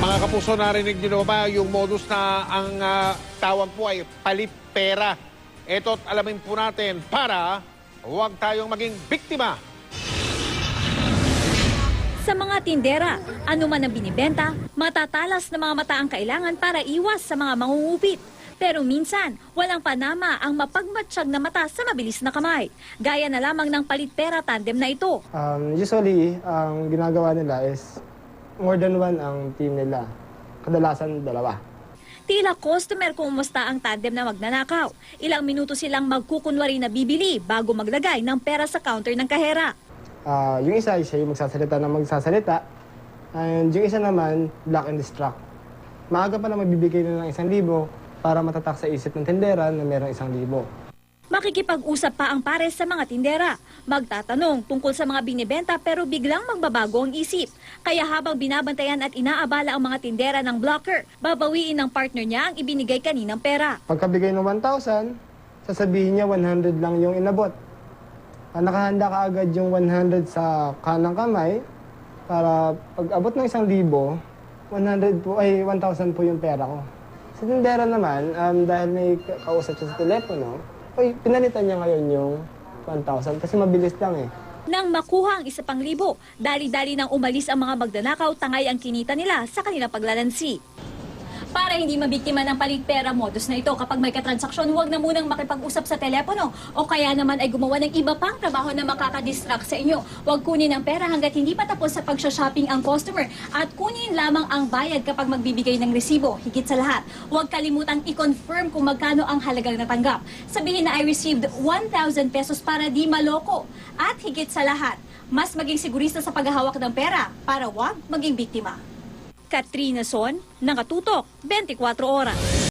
Mga kapuso, narinig nyo ba yung modus na ang tawag po ay palit pera? Ito't alamin po natin para huwag tayong maging biktima. Sa mga tindera, ano man ang binibenta, matatalas na mga mata ang kailangan para iwas sa mga mangungupit. Pero minsan, walang panama ang mapagmatsyag na mata sa mabilis na kamay. Gaya na lamang ng palit pera tandem na ito. Usually, ang ginagawa nila is more than one ang team nila. Kadalasan dalawa. Tila customer kung umusta ang tandem na magnanakaw. Ilang minuto silang magkukunwari na bibili bago maglagay ng pera sa counter ng kahera. Yung isa, siya yung magsasalita na magsasalita. And yung isa naman, block and distract. Maaga pa na magbibigay na ng 1,000 para matatak sa isip ng tindera na mayroong 1,000. Makikipag-usap pa ang pares sa mga tindera. Magtatanong tungkol sa mga binibenta pero biglang magbabago ang isip. Kaya habang binabantayan at inaabala ang mga tindera ng blocker, babawiin ng partner niya ang ibinigay kaninang pera. Pagkabigay ng 1,000, sasabihin niya 100 lang yung inabot. Nakahanda ka agad yung 100 sa kanang kamay para pag abot ng 1,000, 1,000 po yung pera ko. Sa tindera naman, dahil may kausap siya sa telepono, pinalitan niya ngayon yung 1,000 kasi mabilis lang eh. Nang makuha ang isa pang libo, dali-dali nang umalis ang mga magnanakaw, tangay ang kinita nila sa kanilang paglalansi. Para hindi mabiktima ng palit pera modus na ito, kapag may katransaksyon, huwag na munang makipag-usap sa telepono o kaya naman ay gumawa ng iba pang trabaho na makakadistract sa inyo. Huwag kunin ang pera hanggat hindi pa tapos sa pagsha-shopping ang customer at kunin lamang ang bayad kapag magbibigay ng resibo. Higit sa lahat, huwag kalimutang i-confirm kung magkano ang halagang natanggap. Sabihin na I received 1,000 pesos para di maloko. At higit sa lahat, mas maging sigurista sa paghahawak ng pera para huwag maging biktima. Katrina Son, Nakatutok, 24 Oras.